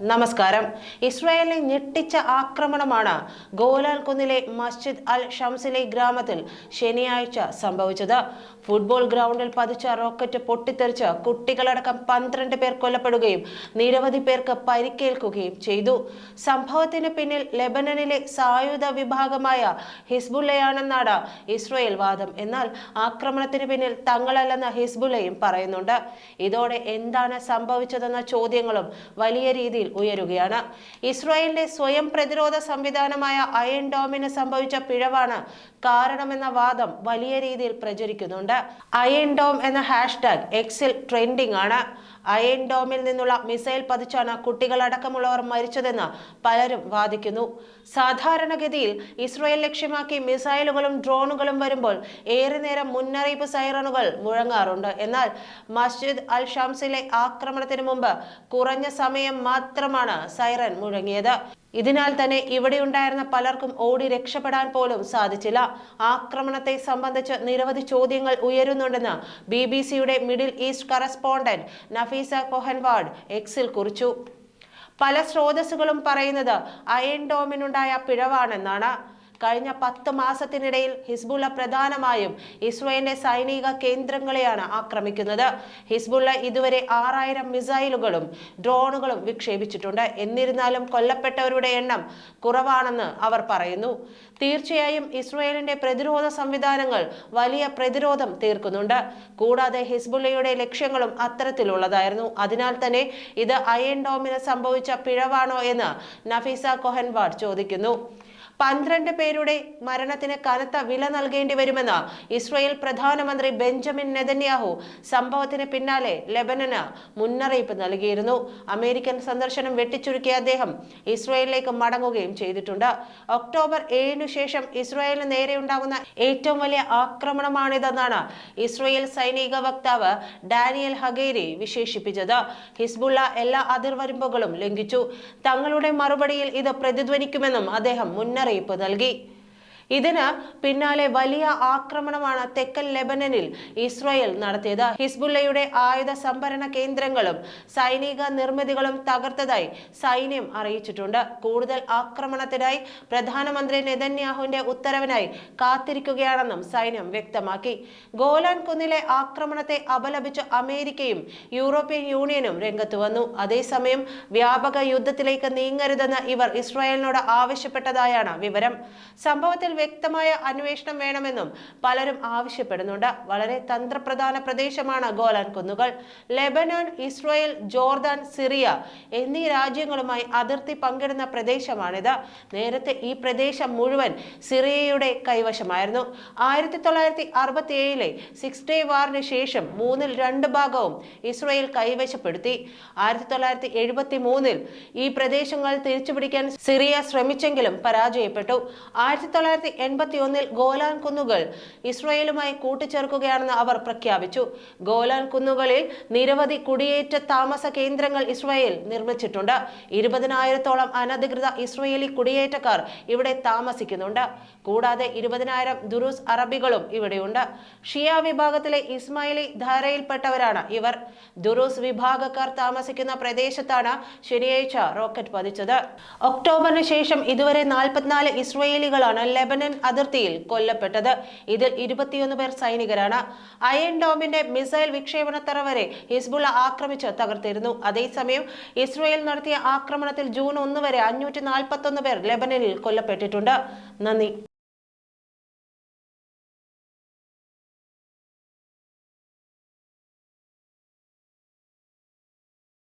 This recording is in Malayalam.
നമസ്കാരം. ഇസ്രായേലിനെ ഞെട്ടിച്ച ആക്രമണമാണ് ഗോലാൻ കുന്നിലെ മസ്ജിദ് അൽ ഷംസിലെ ഗ്രാമത്തിൽ ശനിയാഴ്ച സംഭവിച്ചത്. ഫുട്ബോൾ ഗ്രൗണ്ടിൽ പതിച്ച റോക്കറ്റ് പൊട്ടിത്തെറിച്ച് കുട്ടികളടക്കം 12 പേർ കൊല്ലപ്പെടുകയും നിരവധി പേർക്ക് പരിക്കേൽക്കുകയും ചെയ്തു. സംഭവത്തിന് പിന്നിൽ ലെബനനിലെ സായുധ വിഭാഗമായ ഹിസ്ബുള്ളയാണെന്നാണ് ഇസ്രായേൽ വാദം. എന്നാൽ ആക്രമണത്തിന് പിന്നിൽ തങ്ങളല്ലെന്ന് ഹിസ്ബുള്ളയും പറയുന്നുണ്ട്. ഇതോടെ എന്താണ് സംഭവിച്ചതെന്ന ചോദ്യങ്ങളും വലിയ രീതിയിൽ ഉയരുകയാണ്. ഇസ്രായേലിന്റെ സ്വയം പ്രതിരോധ സംവിധാനമായ അയൺ ഡോമിന് സംഭവിച്ച പിഴവാണ് കാരണമെന്ന വാദം വലിയ രീതിയിൽ പ്രചരിക്കുന്നുണ്ട്. അയൺ ഡോം എന്ന ഹാഷ്ടാഗ് എക്സിൽ ട്രെൻഡിംഗ് ആണ്. അയൺ ഡോമിൽ നിന്നുള്ള മിസൈൽ പതിച്ചാണ് കുട്ടികളടക്കമുള്ളവർ മരിച്ചതെന്ന് പലരും വാദിക്കുന്നു. സാധാരണഗതിയിൽ ഇസ്രായേൽ ലക്ഷ്യമാക്കി മിസൈലുകളും ഡ്രോണുകളും വരുമ്പോൾ ഏറെ നേരം മുന്നറിയിപ്പ് സൈറണുകൾ മുഴങ്ങാറുണ്ട്. എന്നാൽ മസ്ജിദ് അൽ ഷംസിലെ ആക്രമണത്തിന് മുമ്പ് കുറഞ്ഞ സമയം മാത്രമാണ് സൈറൻ മുഴങ്ങിയത്. ഇതിനാൽ തന്നെ ഇവിടെയുണ്ടായിരുന്ന പലർക്കും ഓടി രക്ഷപ്പെടാൻ പോലും സാധിച്ചില്ല. ആക്രമണത്തെ സംബന്ധിച്ച് നിരവധി ചോദ്യങ്ങൾ ഉയരുന്നുണ്ടെന്ന് BBC-യുടെ മിഡിൽ ഈസ്റ്റ് കറസ്പോണ്ടന്റ് നഫീസ കോഹൻവാഡ് എക്സിൽ കുറിച്ചു. പല സ്രോതസ്സുകളും പറയുന്നത് അയൺ ഡോമിനുണ്ടായ പിഴവാണെന്നാണ്. കഴിഞ്ഞ 10 മാസത്തിനിടയിൽ ഹിസ്ബുള്ള പ്രധാനമായും ഇസ്രായേലിന്റെ സൈനിക കേന്ദ്രങ്ങളെയാണ് ആക്രമിക്കുന്നത്. ഹിസ്ബുള്ള ഇതുവരെ 6000 മിസൈലുകളും ഡ്രോണുകളും വിക്ഷേപിച്ചിട്ടുണ്ട്. എന്നിരുന്നാലും കൊല്ലപ്പെട്ടവരുടെ എണ്ണം കുറവാണെന്ന് അവർ പറയുന്നു. തീർച്ചയായും ഇസ്രായേലിന്റെ പ്രതിരോധ സംവിധാനങ്ങൾ വലിയ പ്രതിരോധം തീർക്കുന്നുണ്ട്. കൂടാതെ ഹിസ്ബുള്ളയുടെ ലക്ഷ്യങ്ങളും അത്തരത്തിലുള്ളതായിരുന്നു. അതിനാൽ തന്നെ ഇത് അയൺ ഡോമിന് സംഭവിച്ച പിഴവാണോ എന്ന് നഫീസ കോഹൻവാഡ് ചോദിക്കുന്നു. 12 പേരുടെ മരണത്തിന് കനത്ത വില നൽകേണ്ടി വരുമെന്ന് ഇസ്രായേൽ പ്രധാനമന്ത്രി ബെഞ്ചമിൻ നെതന്യാഹു സംഭവത്തിന് പിന്നാലെ ലെബനന് മുന്നറിയിപ്പ് നൽകിയിരുന്നു. അമേരിക്കൻ സന്ദർശനം വെട്ടിച്ചുരുക്കിയ അദ്ദേഹം ഇസ്രായേലിലേക്ക് മടങ്ങുകയും ചെയ്തിട്ടുണ്ട്. ഒക്ടോബർ 7 ശേഷം ഇസ്രായേലിന് നേരെയുണ്ടാകുന്ന ഏറ്റവും വലിയ ആക്രമണമാണിതെന്നാണ് ഇസ്രായേൽ സൈനിക വക്താവ് ഡാനിയൽ ഹഗേരി വിശേഷിപ്പിച്ചത്. ഹിസ്ബുള്ള എല്ലാ അതിർവരമ്പുകളും ലംഘിച്ചു. തങ്ങളുടെ മറുപടിയിൽ ഇത് പ്രതിധ്വനിക്കുമെന്നും അദ്ദേഹം മുന്നറിയിപ്പ് നൽകി. ഇതിന് പിന്നാലെ വലിയ ആക്രമണമാണ് തെക്കൻ ലെബനനിൽ ഇസ്രായേൽ നടത്തിയത്. ഹിസ്ബുള്ളയുടെ ആയുധ സംഭരണ കേന്ദ്രങ്ങളും സൈനിക നിർമ്മിതികളും തകർത്തതായി സൈന്യം അറിയിച്ചിട്ടുണ്ട്. കൂടുതൽ ആക്രമണത്തിനായി പ്രധാനമന്ത്രി നെതന്യാഹുവിന്റെ ഉത്തരവിനായി കാത്തിരിക്കുകയാണെന്നും സൈന്യം വ്യക്തമാക്കി. ഗോലാൻ കുന്നിലെ ആക്രമണത്തെ അപലപിച്ച് അമേരിക്കയും യൂറോപ്യൻ യൂണിയനും രംഗത്ത് വന്നു. അതേസമയം വ്യാപക യുദ്ധത്തിലേക്ക് നീങ്ങരുതെന്ന് ഇവർ ഇസ്രായേലിനോട് ആവശ്യപ്പെട്ടതായാണ് വിവരം. സംഭവത്തിൽ വ്യക്തമായ അന്വേഷണം വേണമെന്നും പലരും ആവശ്യപ്പെടുന്നുണ്ട്. വളരെ തന്ത്രപ്രധാന പ്രദേശമാണ് ഗോലാൻ കുന്നുകൾ. ലെബനൻ, ഇസ്രായേൽ, ജോർദാൻ, സിറിയ എന്നീ രാജ്യങ്ങളുമായി അതിർത്തി പങ്കിടുന്ന പ്രദേശമാണിത്. നേരത്തെ ഈ പ്രദേശം മുഴുവൻ സിറിയയുടെ കൈവശമായിരുന്നു. 1967 സിക്സ് ഡേ വാറിന് ശേഷം 2/3 ഭാഗവും ഇസ്രായേൽ കൈവശപ്പെടുത്തി. 1973 ഈ പ്രദേശങ്ങൾ തിരിച്ചുപിടിക്കാൻ സിറിയ ശ്രമിച്ചെങ്കിലും പരാജയപ്പെട്ടു. 1981 ഗോലാൻ കുന്നുകൾ ഇസ്രായേലുമായി കൂട്ടിച്ചേർക്കുകയാണെന്ന് അവർ പ്രഖ്യാപിച്ചു. ഗോലാൻ കുന്നുകളിൽ നിരവധി കുടിയേറ്റ താമസ കേന്ദ്രങ്ങൾ ഇസ്രായേൽ നിർമ്മിച്ചിട്ടുണ്ട്. 20,000-ഓളം അനധികൃത ഇസ്രായേലി കുടിയേറ്റക്കാർ ഇവിടെ താമസിക്കുന്നുണ്ട്. കൂടാതെ 20,000 ദുറൂസ് അറബികളും ഇവിടെയുണ്ട്. ഷിയ വിഭാഗത്തിലെ ഇസ്മായിലി ധാരയിൽപ്പെട്ടവരാണ് ഇവർ. ദുറൂസ് വിഭാഗക്കാർ താമസിക്കുന്ന പ്രദേശത്താണ് ശനിയാഴ്ച റോക്കറ്റ് പതിച്ചത്. ഒക്ടോബറിന് ശേഷം ഇതുവരെ 44 ഇസ്രായേലികളാണ് ലെബനൻ അതിർത്തിയിൽ കൊല്ലപ്പെട്ടത്. ഇതിൽ 21 പേർ സൈനികരാണ്. അയൺ ഡോമിന്റെ മിസൈൽ വിക്ഷേപണത്തറ വരെ ഹിസ്ബുള്ള ആക്രമിച്ച് തകർത്തിരുന്നു. അതേസമയം ഇസ്രായേൽ നടത്തിയ ആക്രമണത്തിൽ ജൂൺ 1 വരെ 541 പേർ ലെബനനിൽ കൊല്ലപ്പെട്ടിട്ടുണ്ട്. നന്ദി.